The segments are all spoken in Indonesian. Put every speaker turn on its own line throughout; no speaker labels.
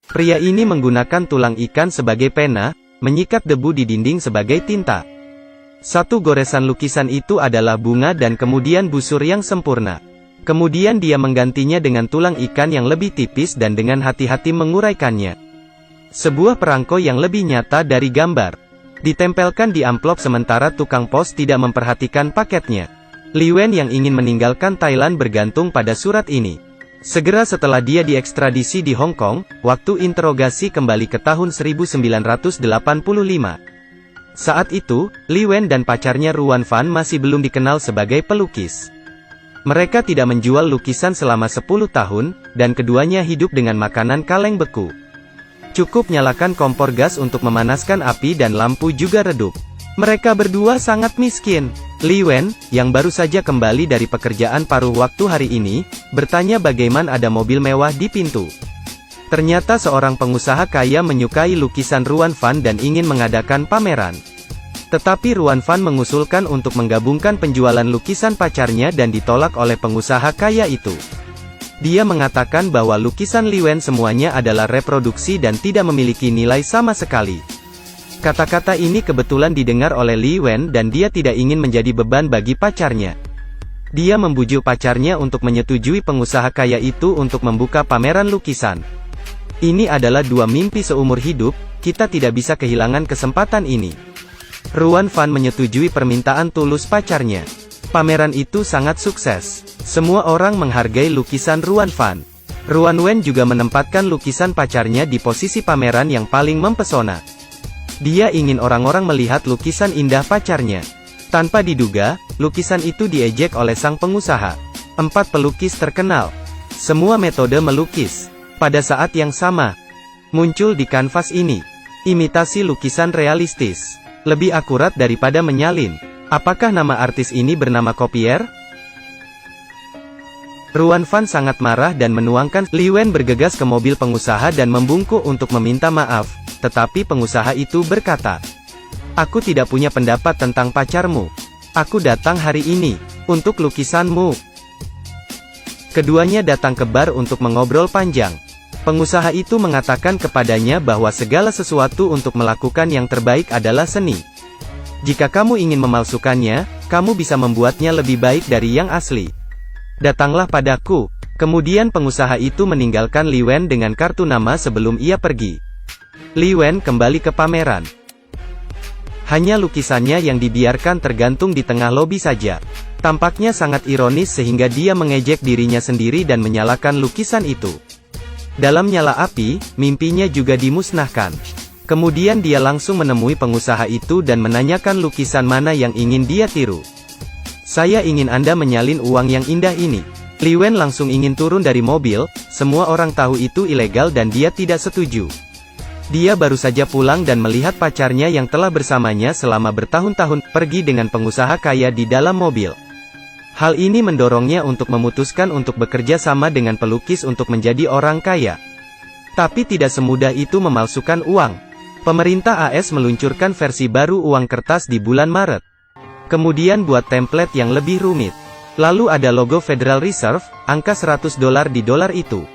Pria ini menggunakan tulang ikan sebagai pena, menyikat debu di dinding sebagai tinta. Satu goresan lukisan itu adalah bunga dan kemudian busur yang sempurna. Kemudian dia menggantinya dengan tulang ikan yang lebih tipis dan dengan hati-hati menguraikannya. Sebuah perangko yang lebih nyata dari gambar ditempelkan di amplop sementara tukang pos tidak memperhatikan paketnya. Li Wen yang ingin meninggalkan Thailand bergantung pada surat ini. Segera setelah dia diekstradisi di Hong Kong, waktu interogasi kembali ke tahun 1985. Saat itu, Li Wen dan pacarnya Ruan Fan masih belum dikenal sebagai pelukis. Mereka tidak menjual lukisan selama 10 tahun, dan keduanya hidup dengan makanan kaleng beku. Cukup nyalakan kompor gas untuk memanaskan api dan lampu juga redup. Mereka berdua sangat miskin. Li Wen, yang baru saja kembali dari pekerjaan paruh waktu hari ini, bertanya bagaimana ada mobil mewah di pintu. Ternyata seorang pengusaha kaya menyukai lukisan Ruan Fan dan ingin mengadakan pameran. Tetapi Ruan Fan mengusulkan untuk menggabungkan penjualan lukisan pacarnya dan ditolak oleh pengusaha kaya itu. Dia mengatakan bahwa lukisan Li Wen semuanya adalah reproduksi dan tidak memiliki nilai sama sekali. Kata-kata ini kebetulan didengar oleh Li Wen dan dia tidak ingin menjadi beban bagi pacarnya. Dia membujuk pacarnya untuk menyetujui pengusaha kaya itu untuk membuka pameran lukisan. Ini adalah dua mimpi seumur hidup, kita tidak bisa kehilangan kesempatan ini. Ruan Fan menyetujui permintaan tulus pacarnya. Pameran itu sangat sukses. Semua orang menghargai lukisan Ruan Fan. Ruan Wen juga menempatkan lukisan pacarnya di posisi pameran yang paling mempesona. Dia ingin orang-orang melihat lukisan indah pacarnya. Tanpa diduga, lukisan itu diejek oleh sang pengusaha. 4 pelukis terkenal. Semua metode melukis. Pada saat yang sama, muncul di kanvas ini. Imitasi lukisan realistis. Lebih akurat daripada menyalin. Apakah nama artis ini bernama Copier? Ruan Fan sangat marah dan menuangkan. Li Wen bergegas ke mobil pengusaha dan membungkuk untuk meminta maaf. Tetapi pengusaha itu berkata, "Aku tidak punya pendapat tentang pacarmu. Aku datang hari ini untuk lukisanmu." Keduanya datang ke bar untuk mengobrol panjang. Pengusaha itu mengatakan kepadanya bahwa segala sesuatu untuk melakukan yang terbaik adalah seni. Jika kamu ingin memalsukannya, kamu bisa membuatnya lebih baik dari yang asli. Datanglah padaku. Kemudian pengusaha itu meninggalkan Li Wen dengan kartu nama sebelum ia pergi. Li Wen kembali ke pameran. Hanya lukisannya yang dibiarkan tergantung di tengah lobi saja. Tampaknya sangat ironis sehingga dia mengejek dirinya sendiri dan menyalakan lukisan itu. Dalam nyala api, mimpinya juga dimusnahkan. Kemudian dia langsung menemui pengusaha itu dan menanyakan lukisan mana yang ingin dia tiru. "Saya ingin Anda menyalin uang yang indah ini." Li Wen langsung ingin turun dari mobil, semua orang tahu itu ilegal dan dia tidak setuju. Dia baru saja pulang dan melihat pacarnya yang telah bersamanya selama bertahun-tahun, pergi dengan pengusaha kaya di dalam mobil. Hal ini mendorongnya untuk memutuskan untuk bekerja sama dengan pelukis untuk menjadi orang kaya. Tapi tidak semudah itu memalsukan uang. Pemerintah AS meluncurkan versi baru uang kertas di bulan Maret. Kemudian buat template yang lebih rumit. Lalu ada logo Federal Reserve, angka $100 di dolar itu.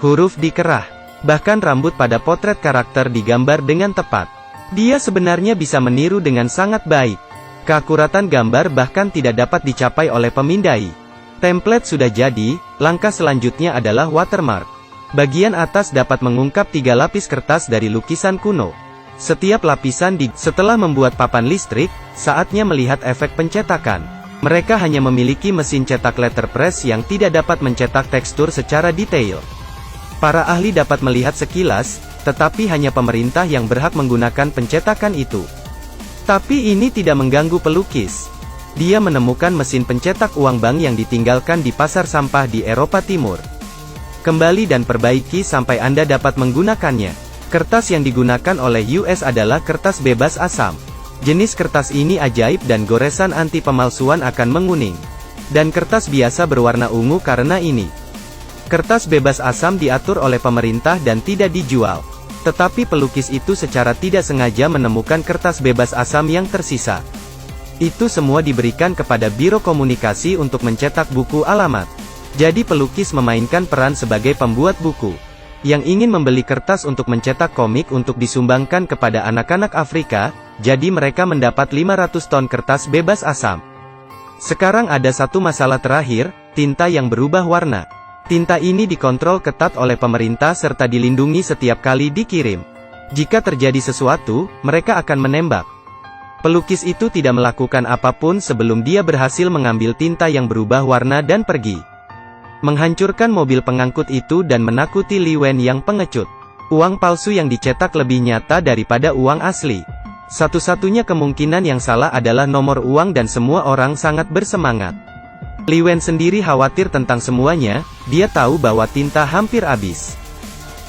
Huruf dikerah. Bahkan rambut pada potret karakter digambar dengan tepat. Dia sebenarnya bisa meniru dengan sangat baik. Keakuratan gambar bahkan tidak dapat dicapai oleh pemindai. Template sudah jadi, langkah selanjutnya adalah watermark. Bagian atas dapat mengungkap 3 lapis kertas dari lukisan kuno. Setiap lapisan setelah membuat papan listrik, saatnya melihat efek pencetakan. Mereka hanya memiliki mesin cetak letterpress yang tidak dapat mencetak tekstur secara detail. Para ahli dapat melihat sekilas, tetapi hanya pemerintah yang berhak menggunakan pencetakan itu. Tapi ini tidak mengganggu pelukis. Dia menemukan mesin pencetak uang bank yang ditinggalkan di pasar sampah di Eropa Timur. Kembali dan perbaiki sampai Anda dapat menggunakannya. Kertas yang digunakan oleh US adalah kertas bebas asam. Jenis kertas ini ajaib dan goresan anti pemalsuan akan menguning. Dan kertas biasa berwarna ungu karena ini. Kertas bebas asam diatur oleh pemerintah dan tidak dijual. Tetapi pelukis itu secara tidak sengaja menemukan kertas bebas asam yang tersisa. Itu semua diberikan kepada Biro Komunikasi untuk mencetak buku alamat. Jadi pelukis memainkan peran sebagai pembuat buku. yang ingin membeli kertas untuk mencetak komik untuk disumbangkan kepada anak-anak Afrika, jadi mereka mendapat 500 ton kertas bebas asam. Sekarang ada satu masalah terakhir, tinta yang berubah warna. Tinta ini dikontrol ketat oleh pemerintah serta dilindungi setiap kali dikirim. Jika terjadi sesuatu, mereka akan menembak. Pelukis itu tidak melakukan apapun sebelum dia berhasil mengambil tinta yang berubah warna dan pergi. Menghancurkan mobil pengangkut itu dan menakuti Li Wen yang pengecut. Uang palsu yang dicetak lebih nyata daripada uang asli. Satu-satunya kemungkinan yang salah adalah nomor uang dan semua orang sangat bersemangat. Li Wen sendiri khawatir tentang semuanya, dia tahu bahwa tinta hampir habis.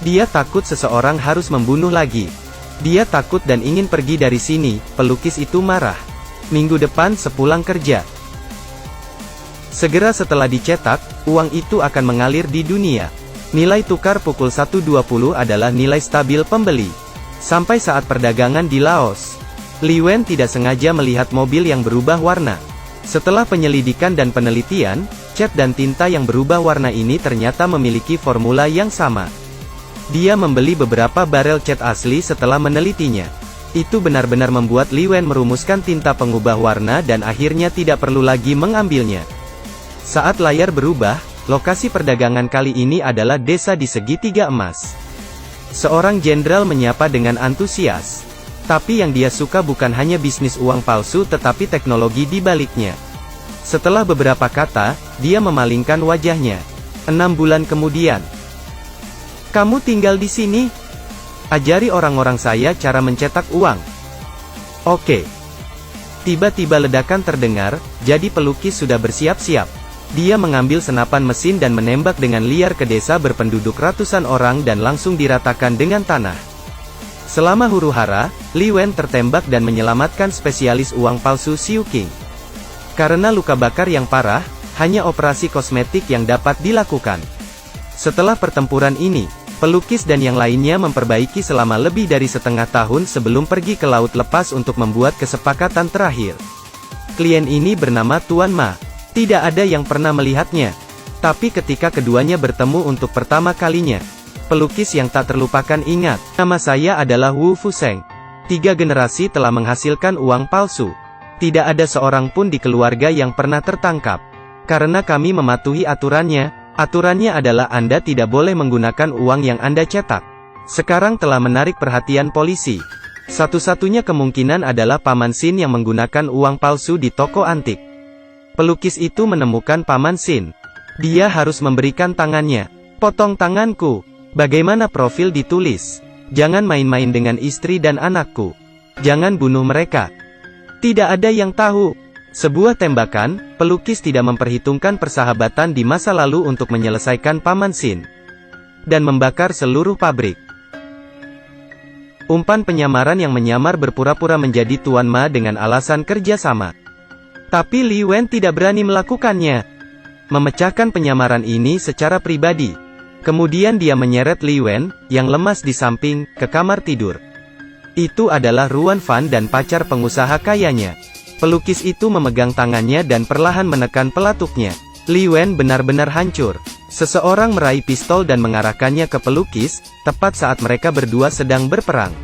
Dia takut seseorang harus membunuh lagi. Dia takut dan ingin pergi dari sini, pelukis itu marah. Minggu depan sepulang kerja. Segera setelah dicetak, uang itu akan mengalir di dunia. Nilai tukar pukul 1.20 adalah nilai stabil pembeli. Sampai saat perdagangan di Laos, Li Wen tidak sengaja melihat mobil yang berubah warna. Setelah penyelidikan dan penelitian, cat dan tinta yang berubah warna ini ternyata memiliki formula yang sama. Dia membeli beberapa barel cat asli setelah menelitinya. Itu benar-benar membuat Li Wen merumuskan tinta pengubah warna dan akhirnya tidak perlu lagi mengambilnya. Saat layar berubah, lokasi perdagangan kali ini adalah desa di segitiga emas. Seorang jenderal menyapa dengan antusias. Tapi yang dia suka bukan hanya bisnis uang palsu tetapi teknologi di baliknya. Setelah beberapa kata, dia memalingkan wajahnya. 6 bulan kemudian. Kamu tinggal di sini? Ajari orang-orang saya cara mencetak uang. Oke. Tiba-tiba ledakan terdengar, jadi pelukis sudah bersiap-siap. Dia mengambil senapan mesin dan menembak dengan liar ke desa berpenduduk ratusan orang dan langsung diratakan dengan tanah. Selama huru-hara, Li Wen tertembak dan menyelamatkan spesialis uang palsu Xiu Qing. Karena luka bakar yang parah, hanya operasi kosmetik yang dapat dilakukan. Setelah pertempuran ini, pelukis dan yang lainnya memperbaiki selama lebih dari setengah tahun sebelum pergi ke laut lepas untuk membuat kesepakatan terakhir. Klien ini bernama Tuan Ma. Tidak ada yang pernah melihatnya. Tapi ketika keduanya bertemu untuk pertama kalinya, pelukis yang tak terlupakan ingat, nama saya adalah Wu Fuseng. 3 generasi telah menghasilkan uang palsu. Tidak ada seorang pun di keluarga yang pernah tertangkap. Karena kami mematuhi aturannya, aturannya adalah Anda tidak boleh menggunakan uang yang Anda cetak. Sekarang telah menarik perhatian polisi. Satu-satunya kemungkinan adalah Paman Sin yang menggunakan uang palsu di toko antik. Pelukis itu menemukan Paman Sin. Dia harus memberikan tangannya. Potong tanganku. Bagaimana profil ditulis? Jangan main-main dengan istri dan anakku. Jangan bunuh mereka. Tidak ada yang tahu. Sebuah tembakan, pelukis tidak memperhitungkan persahabatan di masa lalu untuk menyelesaikan Paman Sin. Dan membakar seluruh pabrik. Umpan penyamaran yang menyamar berpura-pura menjadi Tuan Ma dengan alasan kerjasama. Tapi Li Wen tidak berani melakukannya. Memecahkan penyamaran ini secara pribadi. Kemudian dia menyeret Li Wen, yang lemas di samping, ke kamar tidur. Itu adalah Ruan Fan dan pacar pengusaha kayanya. Pelukis itu memegang tangannya dan perlahan menekan pelatuknya. Li Wen benar-benar hancur. Seseorang meraih pistol dan mengarahkannya ke pelukis, tepat saat mereka berdua sedang berperang.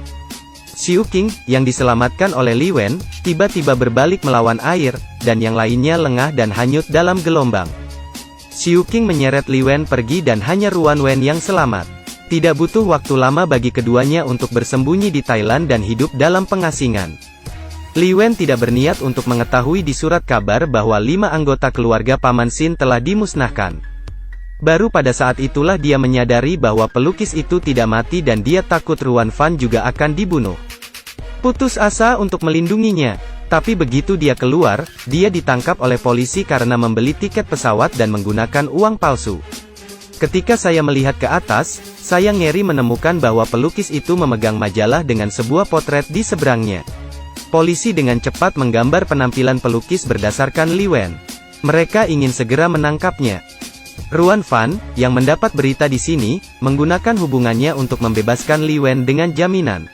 Xiu Qing, yang diselamatkan oleh Li Wen, tiba-tiba berbalik melawan air, dan yang lainnya lengah dan hanyut dalam gelombang. Xiu Qing menyeret Li Wen pergi dan hanya Ruan Wen yang selamat. Tidak butuh waktu lama bagi keduanya untuk bersembunyi di Thailand dan hidup dalam pengasingan. Li Wen tidak berniat untuk mengetahui di surat kabar bahwa 5 anggota keluarga Paman Sin telah dimusnahkan. Baru pada saat itulah dia menyadari bahwa pelukis itu tidak mati dan dia takut Ruan Fan juga akan dibunuh. Putus asa untuk melindunginya. Tapi begitu dia keluar, dia ditangkap oleh polisi karena membeli tiket pesawat dan menggunakan uang palsu. Ketika saya melihat ke atas, saya ngeri menemukan bahwa pelukis itu memegang majalah dengan sebuah potret di seberangnya. Polisi dengan cepat menggambar penampilan pelukis berdasarkan Li Wen. Mereka ingin segera menangkapnya. Ruan Fan, yang mendapat berita di sini, menggunakan hubungannya untuk membebaskan Li Wen dengan jaminan.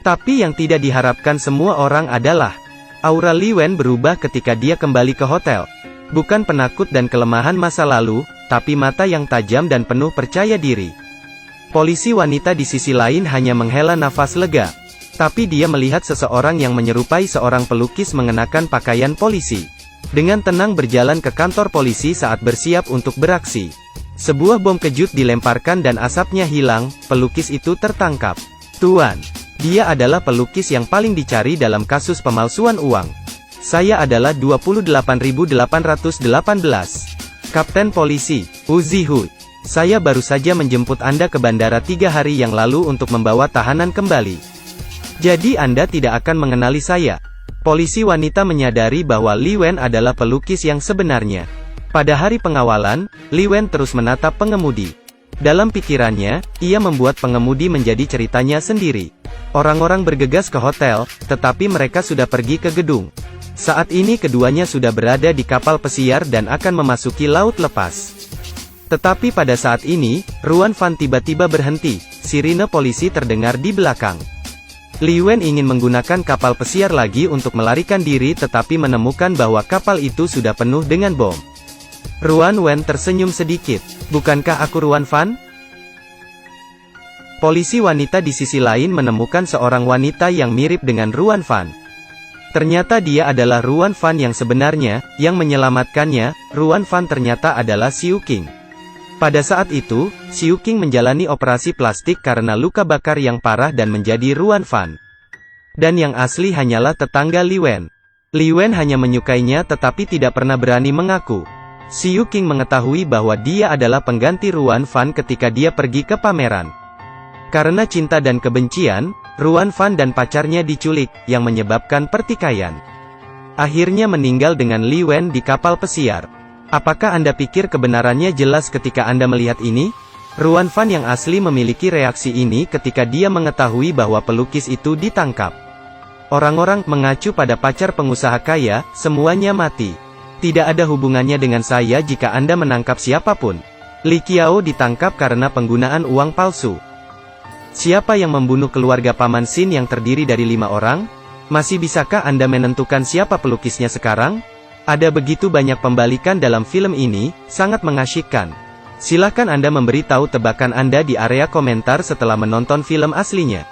Tapi yang tidak diharapkan semua orang adalah, aura Li Wen berubah ketika dia kembali ke hotel. Bukan penakut dan kelemahan masa lalu, tapi mata yang tajam dan penuh percaya diri. Polisi wanita di sisi lain hanya menghela nafas lega. Tapi dia melihat seseorang yang menyerupai seorang pelukis mengenakan pakaian polisi. Dengan tenang berjalan ke kantor polisi saat bersiap untuk beraksi. Sebuah bom kejut dilemparkan dan asapnya hilang, pelukis itu tertangkap. Tuan, dia adalah pelukis yang paling dicari dalam kasus pemalsuan uang. Saya adalah 28.818. Kapten Polisi, Uzi Hood. Saya baru saja menjemput Anda ke bandara 3 hari yang lalu untuk membawa tahanan kembali. Jadi Anda tidak akan mengenali saya. Polisi wanita menyadari bahwa Li Wen adalah pelukis yang sebenarnya. Pada hari pengawalan, Li Wen terus menatap pengemudi. Dalam pikirannya, ia membuat pengemudi menjadi ceritanya sendiri. Orang-orang bergegas ke hotel, tetapi mereka sudah pergi ke gedung. Saat ini keduanya sudah berada di kapal pesiar dan akan memasuki laut lepas. Tetapi pada saat ini, Ruan Fan tiba-tiba berhenti, sirine polisi terdengar di belakang. Li Wen ingin menggunakan kapal pesiar lagi untuk melarikan diri tetapi menemukan bahwa kapal itu sudah penuh dengan bom. Ruan Wen tersenyum sedikit. Bukankah aku Ruan Fan? Polisi wanita di sisi lain menemukan seorang wanita yang mirip dengan Ruan Fan. Ternyata dia adalah Ruan Fan yang sebenarnya, yang menyelamatkannya. Ruan Fan ternyata adalah Xiu Qing. Pada saat itu, Xiu Qing menjalani operasi plastik karena luka bakar yang parah dan menjadi Ruan Fan. Dan yang asli hanyalah tetangga Li Wen. Li Wen hanya menyukainya tetapi tidak pernah berani mengaku. Xiu Qing mengetahui bahwa dia adalah pengganti Ruan Fan ketika dia pergi ke pameran. Karena cinta dan kebencian, Ruan Fan dan pacarnya diculik, yang menyebabkan pertikaian. Akhirnya meninggal dengan Li Wen di kapal pesiar. Apakah Anda pikir kebenarannya jelas ketika Anda melihat ini? Ruan Fan yang asli memiliki reaksi ini ketika dia mengetahui bahwa pelukis itu ditangkap. Orang-orang mengacu pada pacar pengusaha kaya, semuanya mati. Tidak ada hubungannya dengan saya jika Anda menangkap siapapun. Li Qiao ditangkap karena penggunaan uang palsu. Siapa yang membunuh keluarga Paman Xin yang terdiri dari 5 orang? Masih bisakah Anda menentukan siapa pelukisnya sekarang? Ada begitu banyak pembalikan dalam film ini, sangat mengasyikkan. Silakan Anda memberitahu tebakan Anda di area komentar setelah menonton film aslinya.